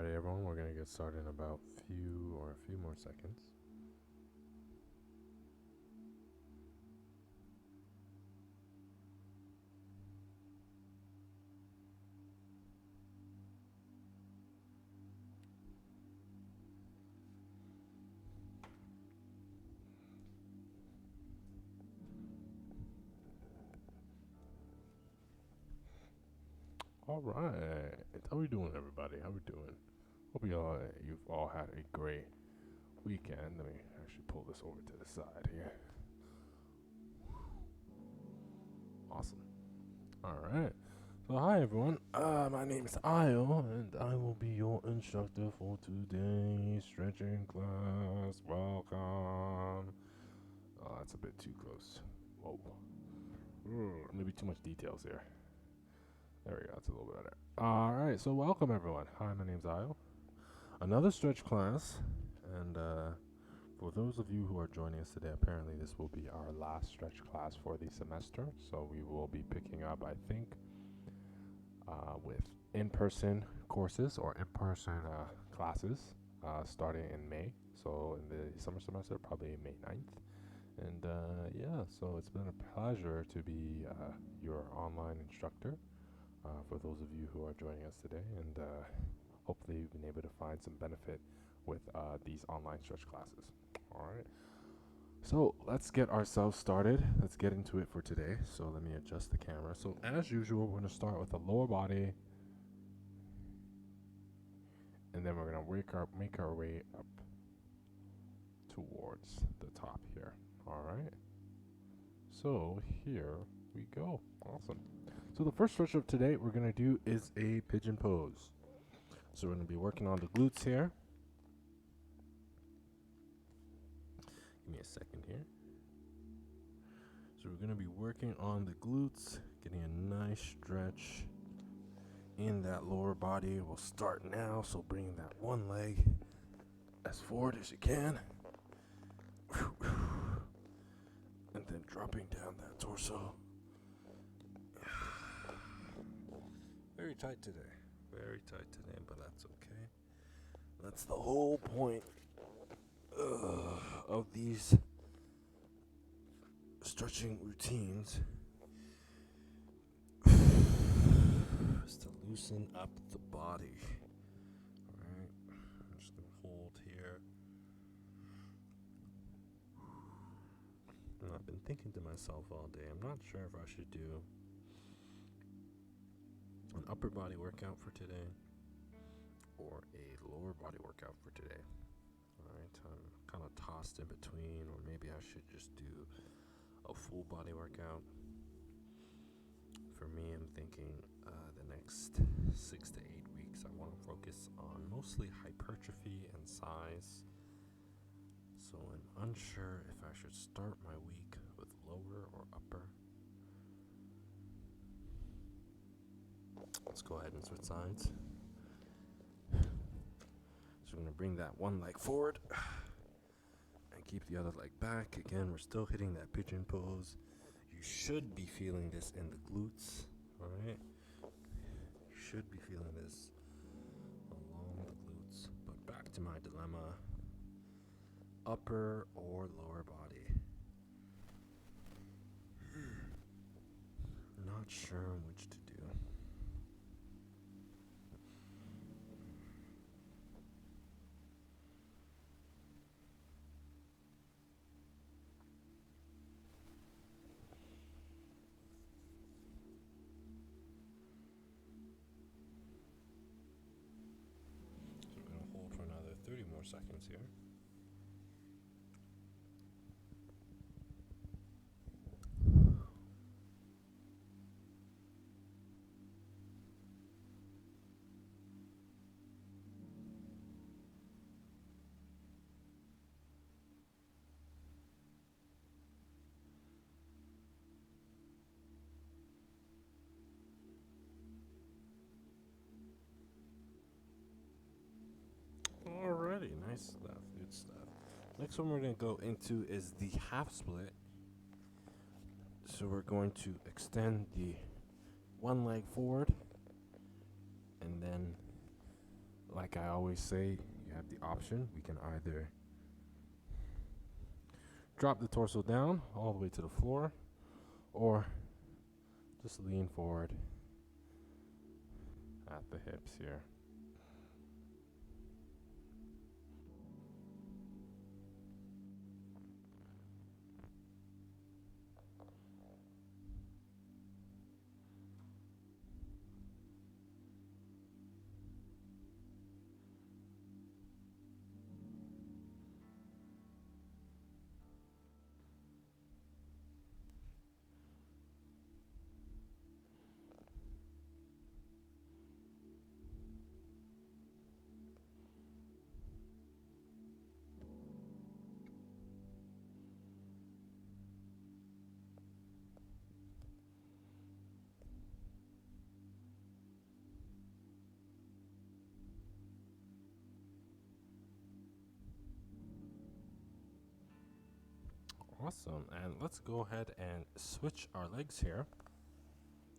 Alrighty, everyone, we're gonna get started in about a few more seconds. Alright, how we doing, everybody? How we doing? Hope you've all had a great weekend. Let me actually pull this over to the side here. Awesome. Alright. So hi everyone. My name is Io, and I will be your instructor for today's stretching class. Welcome. Oh, that's a bit too close. Whoa. Maybe too much details here. There we go. That's a little bit better. Alright, so welcome everyone. Hi, my name's Io. Another stretch class, and for those of you who are joining us today, apparently this will be our last stretch class for the semester. So we will be picking up, I think, with in-person courses or in-person classes starting in May. So in the summer semester, probably May 9th. And yeah, so it's been a pleasure to be your online instructor for those of you who are joining us today. And hopefully you've been able to find some benefit with these online stretch classes. All right. So let's get ourselves started. Let's get into it for today. So let me adjust the camera. So as usual, we're going to start with the lower body, and then we're going to make our way up towards the top here. All right. So here we go. Awesome. So the first stretch of today we're going to do is a pigeon pose. So we're going to be working on the glutes here. Give me a second here. So we're going to be working on the glutes, getting a nice stretch in that lower body. We'll start now, so bring that one leg as forward as you can. And then dropping down that torso. Very tight today. Very tight today, but that's okay. That's the whole point of these stretching routines, is to loosen up the body. Alright, I'm just going to hold here. And I've been thinking to myself all day, I'm not sure if I should do an upper body workout for today or a lower body workout for today. Alright, I'm kind of tossed in between, or maybe I should just do a full body workout. For me, I'm thinking the next 6 to 8 weeks, I want to focus on mostly hypertrophy and size. So I'm unsure if I should start my week with lower or upper. Let's go ahead and switch sides. So we're going to bring that one leg forward and keep the other leg back. Again, we're still hitting that pigeon pose. You should be feeling this in the glutes, alright? You should be feeling this along the glutes. But back to my dilemma, upper or lower body. Not sure which to do. So we're going to hold for another 30 more seconds here. Alrighty, nice stuff, good stuff. Next one we're going to go into is the half split. So we're going to extend the one leg forward and then Like I always say, you have the option. We can either drop the torso down all the way to the floor, or just lean forward at the hips here. Awesome. And let's go ahead and switch our legs here.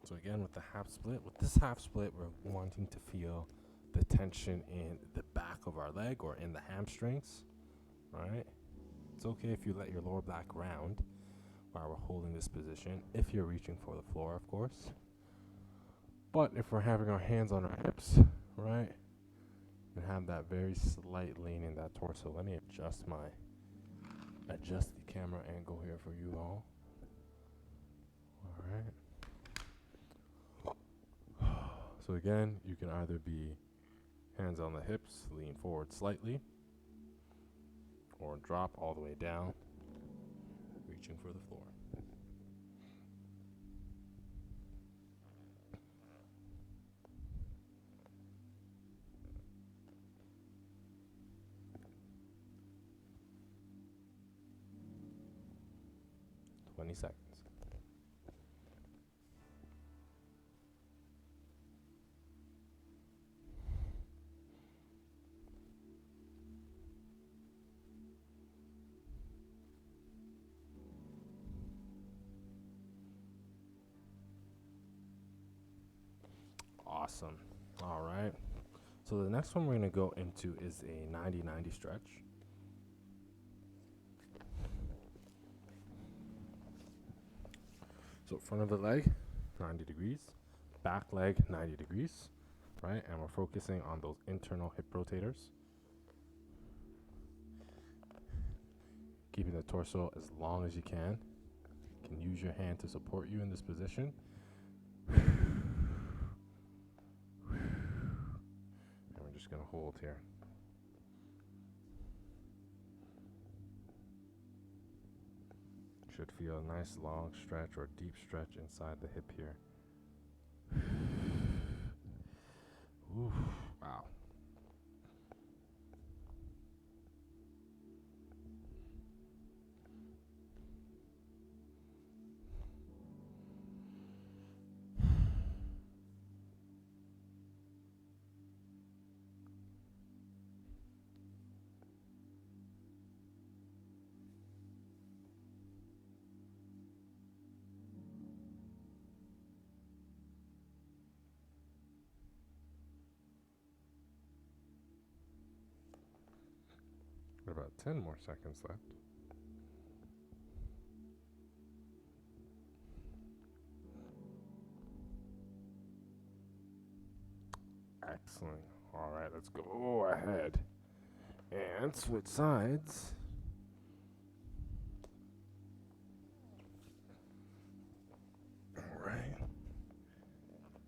So again, with the half split, with this half split, we're wanting to feel the tension in the back of our leg or in the hamstrings. All right. It's okay if you let your lower back round while we're holding this position, if you're reaching for the floor, of course. But if we're having our hands on our hips, right, and have that very slight lean in that torso. Let me adjust the camera angle here for you all. All right. So again, you can either be hands on the hips, lean forward slightly, or drop all the way down, reaching for the floor. Seconds. Awesome. All right. So the next one we're going to go into is a 90-90 stretch. So front of the leg, 90 degrees. Back leg, 90 degrees. Right? And we're focusing on those internal hip rotators. Keeping the torso as long as you can. You can use your hand to support you in this position. And we're just going to hold here. Should feel a nice long stretch or deep stretch inside the hip here. Ooh, wow. About 10 more seconds left. Excellent. All right, let's go ahead and switch sides. All right.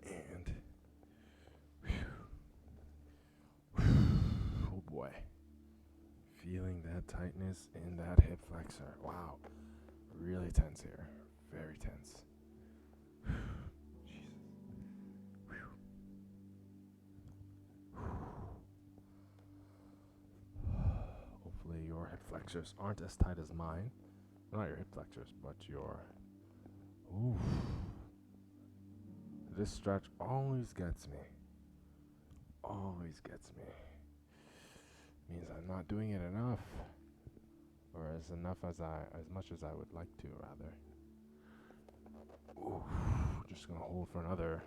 And oh boy. Feeling that tightness in that hip flexor. Wow. Really tense here. Very tense. Jesus. Hopefully your hip flexors aren't as tight as mine. Not your hip flexors, but your... Ooh. This stretch always gets me. Always gets me. Means I'm not doing it enough, or as much as I would like to, rather. Ooh, just gonna hold for another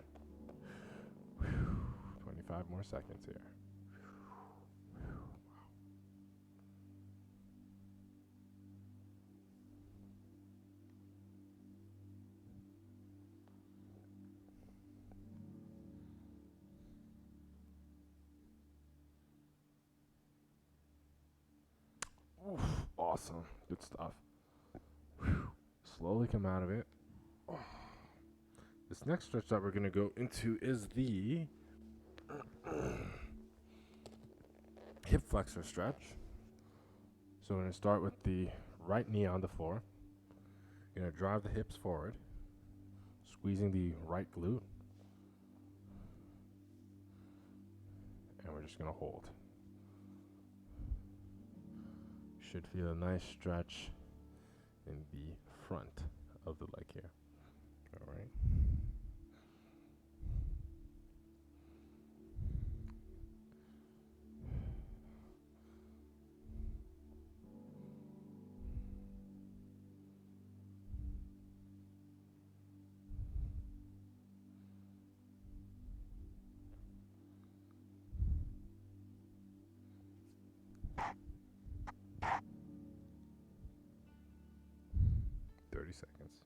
25 more seconds here. Awesome. Good stuff. Whew. Slowly come out of it. This next stretch that we're going to go into is the hip flexor stretch. So we're going to start with the right knee on the floor. You're going to drive the hips forward, squeezing the right glute. And we're just going to hold. Should feel a nice stretch in the front of the leg here. All right. Seconds.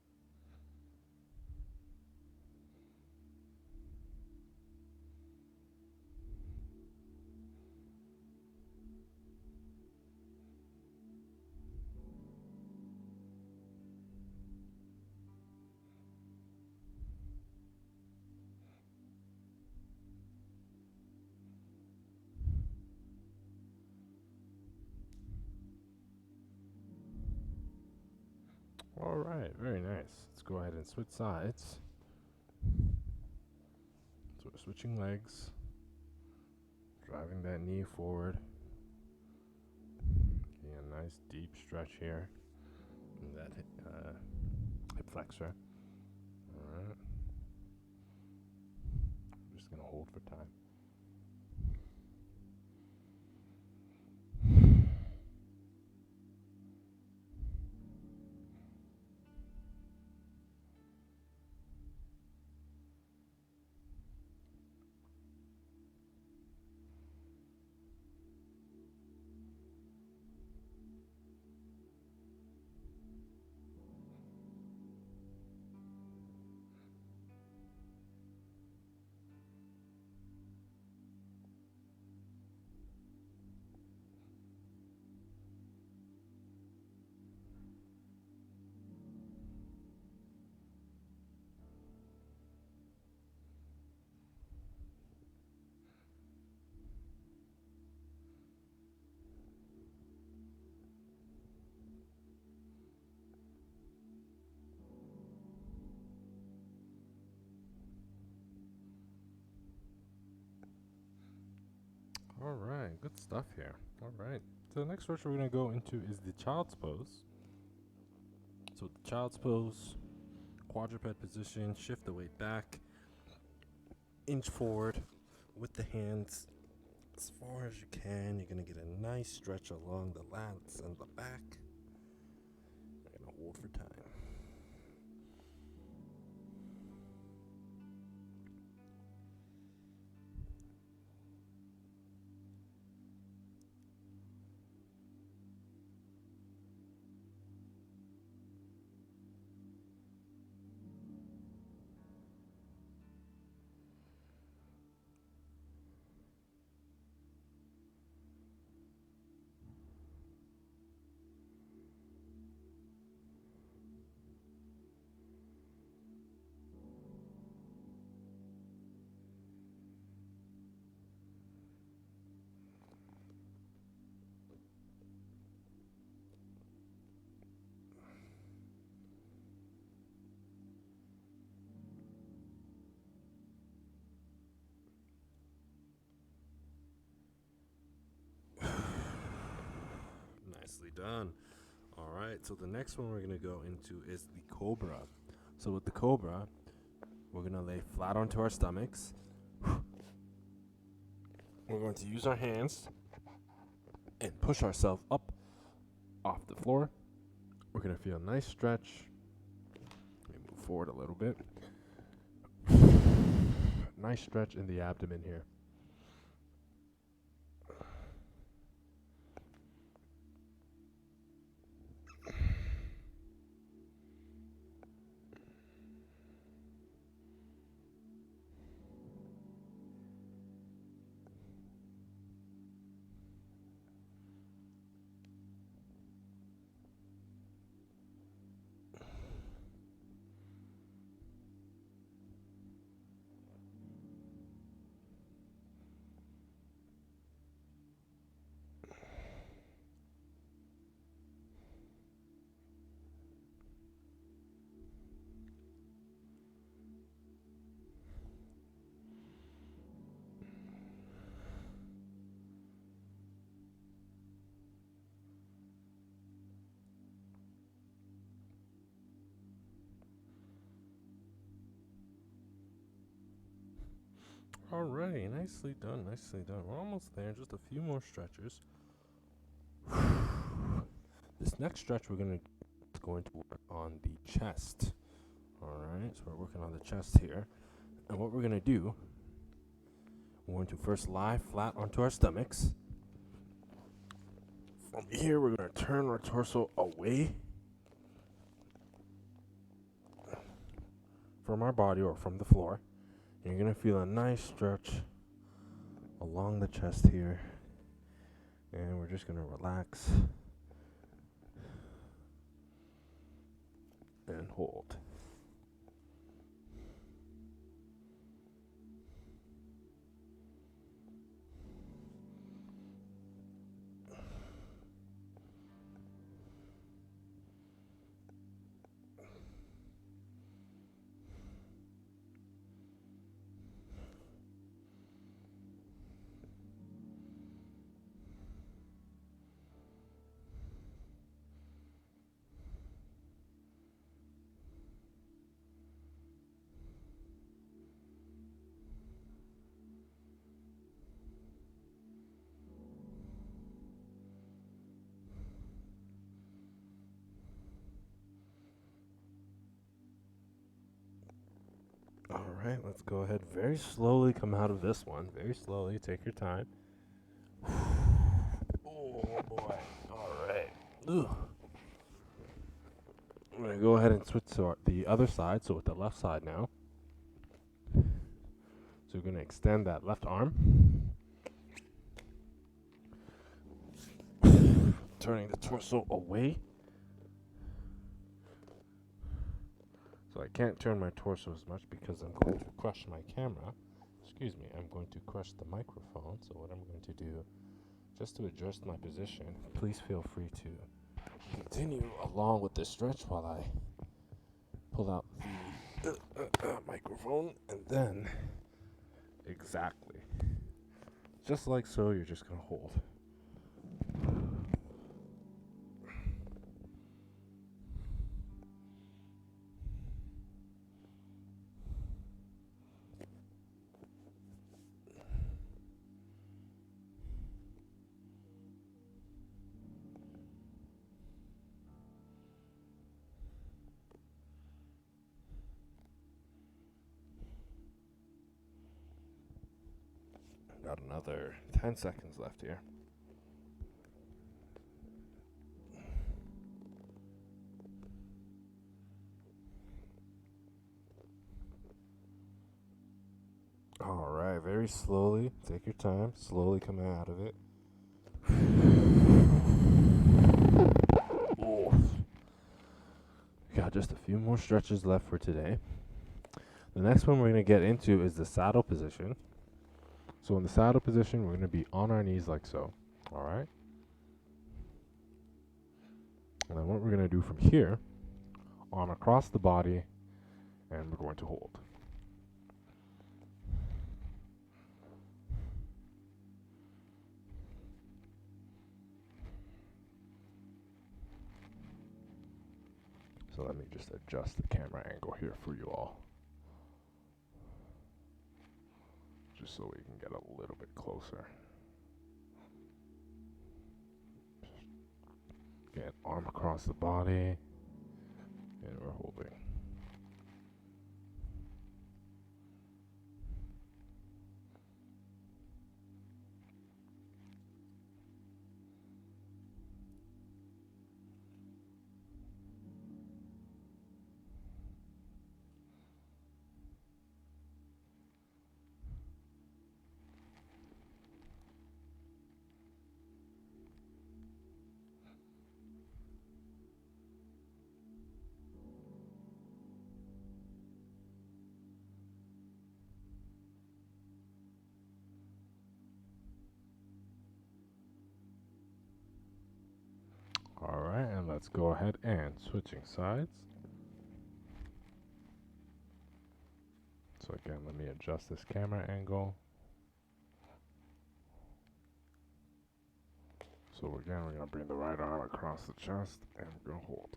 All right, very nice. Let's go ahead and switch sides. So we're switching legs, driving that knee forward. Getting a nice deep stretch here in that hip flexor. All right. I'm just going to hold for time. All right, good stuff here. All right. So the next stretch we're going to go into is the child's pose. So the child's pose, quadruped position, shift the weight back, inch forward with the hands as far as you can. You're going to get a nice stretch along the lats and the back. You're going to hold for time. Nicely done. All right, so the next one we're going to go into is the cobra. So with the cobra, we're going to lay flat onto our stomachs. We're going to use our hands and push ourselves up off the floor. We're going to feel a nice stretch. Let me move forward a little bit. Nice stretch in the abdomen here. Nicely done, nicely done. We're almost there. Just a few more stretches. This next stretch, we're going to work on the chest. Alright, so we're working on the chest here. And what we're going to do, we're going to first lie flat onto our stomachs. From here, we're going to turn our torso away from our body or from the floor. And you're going to feel a nice stretch along the chest here. And we're just going to relax and hold. Alright, let's go ahead. Very slowly come out of this one. Very slowly. Take your time. Oh boy. Alright. I'm going to go ahead and switch to the other side. So with the left side now. So we're going to extend that left arm. Turning the torso away. So I can't turn my torso as much because I'm going to crush my camera. Excuse me, I'm going to crush the microphone. So what I'm going to do, just to adjust my position, please feel free to continue along with this stretch while I pull out the microphone. And then, exactly, just like so, you're just going to hold. Got another 10 seconds left here. Alright, very slowly. Take your time. Slowly coming out of it. Got just a few more stretches left for today. The next one we're going to get into is the saddle position. So in the saddle position, we're going to be on our knees like so. Alright? And then what we're going to do from here, on across the body, and we're going to hold. So let me just adjust the camera angle here for you all. Just so we can get a little bit closer. Get arm across the body, and we're holding. Alright, and let's go ahead and switching sides. So again, let me adjust this camera angle. So again, we're going to bring the right arm across the chest, and we're going to hold.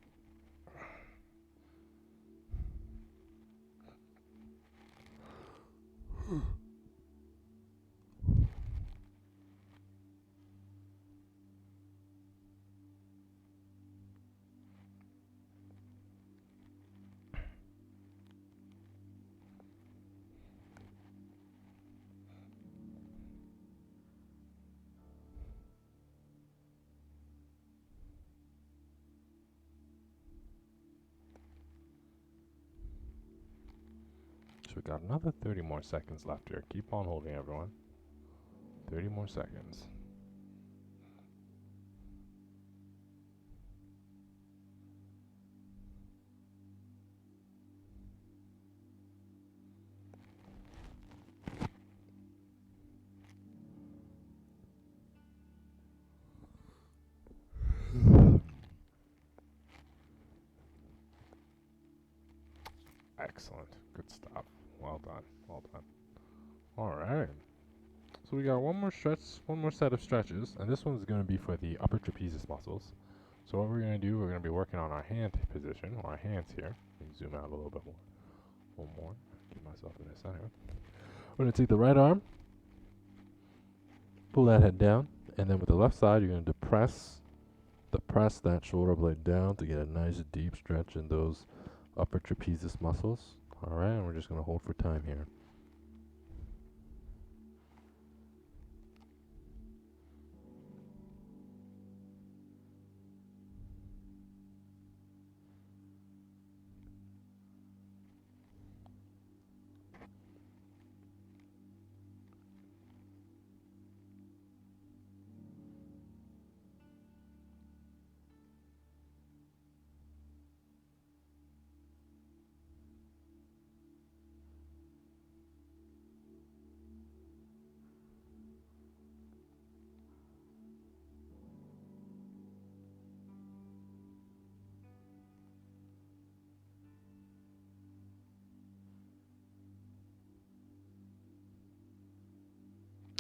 So we got another 30 more seconds left here. Keep on holding, everyone. 30 more seconds. Excellent. Good stuff. Well done. Well done. All right. So we got one more stretch, one more set of stretches, and this one's going to be for the upper trapezius muscles. So what we're going to do, we're going to be working on our hand position, or our hands here. Let me zoom out a little bit more. One more. Keep myself in the center. We're going to take the right arm, pull that head down, and then with the left side, you're going to depress that shoulder blade down to get a nice deep stretch in those upper trapezius muscles. All right, and we're just going to hold for time here.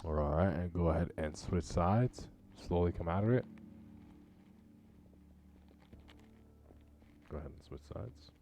All right, and go ahead and switch sides. Slowly come out of it. Go ahead and switch sides.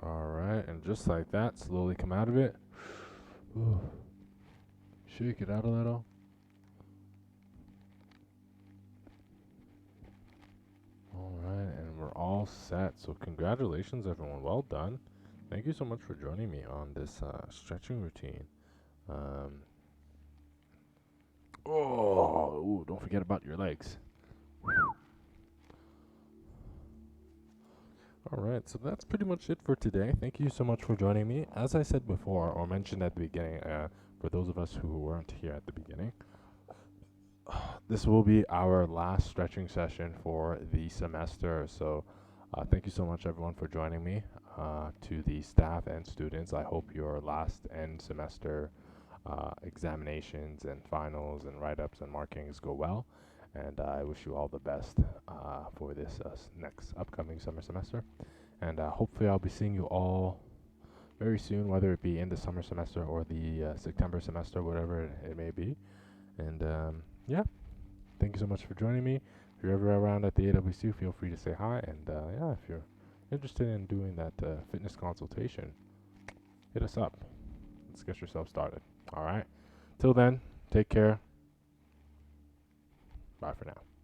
All right, and just like that, slowly come out of it. Ooh. Shake it out a little. All right, and we're all set. So congratulations, everyone. Well done. Thank you so much for joining me on this stretching routine. Ooh, don't forget about your legs. All right, so that's pretty much it for today. Thank you so much for joining me. As I said before, or mentioned at the beginning, for those of us who weren't here at the beginning, this will be our last stretching session for the semester. So thank you so much, everyone, for joining me. To the staff and students, I hope your last end semester examinations and finals and write-ups and markings go well. And I wish you all the best for this next upcoming summer semester. And hopefully I'll be seeing you all very soon, whether it be in the summer semester or the September semester, whatever it may be. And yeah, thank you so much for joining me. If you're ever around at the AWC, feel free to say hi. And yeah, if you're interested in doing that fitness consultation, hit us up. Let's get yourself started. All right. Till then, take care. Bye for now.